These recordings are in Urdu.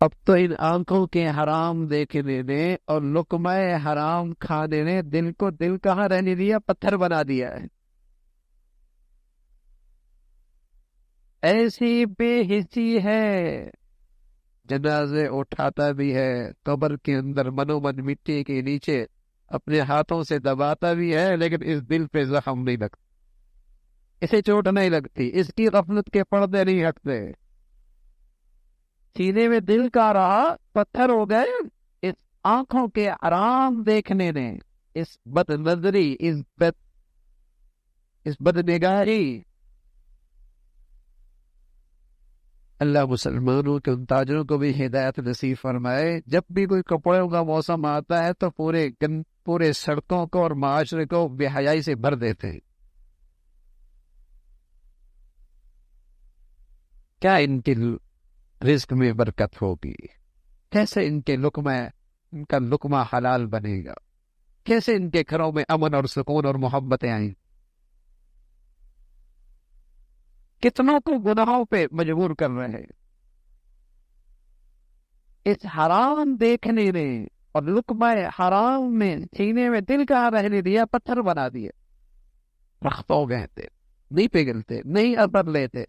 اب تو ان آنکھوں کے حرام دیکھنے نے اور لقمہ حرام کھانے نے دل کو دل کہاں رہنے دیا، پتھر بنا دیا ہے۔ ایسی بے حسی ہے، جنازے اٹھاتا بھی ہے، قبر کے اندر منو من مٹی کے نیچے اپنے ہاتھوں سے دباتا بھی ہے، لیکن اس دل پہ زخم نہیں لگتا، اسے چوٹ نہیں لگتی، اس کی غفلت کے پردے نہیں ہٹتے۔ سینے میں دل کا رہا، پتھر ہو گئے اس آنکھوں کے حرام دیکھنے نے، اس بد نظری، اس بد نگاہی۔ اللہ مسلمانوں کے ان تاجروں کو بھی ہدایت نصیب فرمائے، جب بھی کوئی کپڑوں کا موسم آتا ہے تو پورے سڑکوں کو اور معاشرے کو بے حیائی سے بھر دیتے ہیں۔ کیا ان کے رزق میں برکت ہوگی؟ کیسے ان کا لقمہ حلال بنے گا؟ کیسے ان کے گھروں میں امن اور سکون اور محبتیں آئیں؟ کتنوں کو گناہوں پہ مجبور کر رہے ہیں اس حرام دیکھنے نے، اور لقمہ حرام میں سینے میں دل کہاں رہنے دیا، پتھر بنا دیا۔ رخت ہو گئے تھے، نہیں پگھلتے، نہیں اثر لیتے۔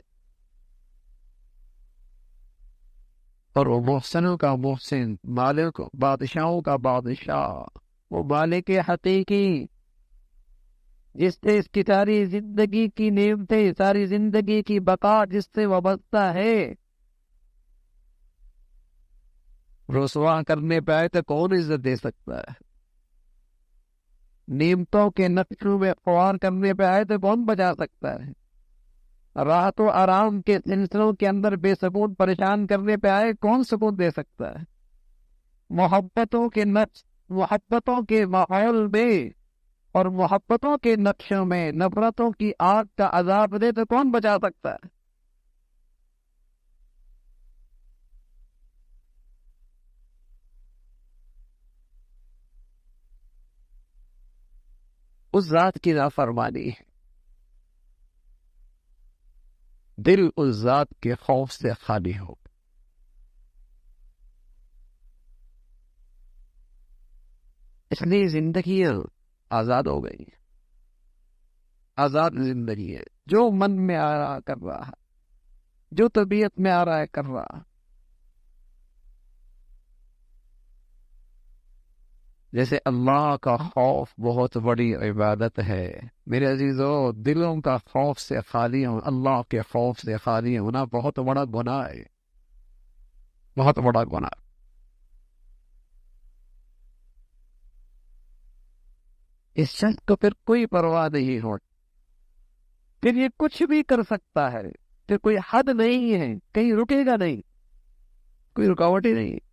اور وہ محسنوں کا محسن، مالک بادشاہوں کا بادشاہ، وہ مالک حقیقی، جس سے اس کی ساری زندگی کی نعمتیں، ساری زندگی کی بقا جس سے وابستہ ہے، رسوا کرنے پہ آئے تو کون عزت دے سکتا ہے؟ نعمتوں کے نقشوں میں خوار کرنے پہ آئے تو کون بچا سکتا ہے؟ راحت و آرام کے سلسلوں کے اندر بے سکون پریشان کرنے پہ آئے کون سکون دے سکتا ہے؟ محبتوں کے ماحول میں اور محبتوں کے نقشوں میں نفرتوں کی آگ کا عذاب دے تو کون بچا سکتا ہے؟ اس ذات کی نافرمانی، دل اس ذات کے خوف سے خالی ہو۔ اس لیے زندگیاں آزاد ہو گئی، آزاد زندگی ہے، جو من میں آ رہا کر رہا ہے، جو طبیعت میں آ رہا ہے کر رہا۔ جیسے اللہ کا خوف بہت بڑی عبادت ہے میرے عزیزو، دلوں کا خوف سے خالی ہوں، اللہ کے خوف سے خالی ہونا بہت بڑا گناہ ہے، بہت بڑا گناہ۔ اس شخص کو پھر کوئی پرواہ نہیں ہو، پھر یہ کچھ بھی کر سکتا ہے، پھر کوئی حد نہیں ہے، کہیں رکے گا نہیں، کوئی رکاوٹ ہی نہیں۔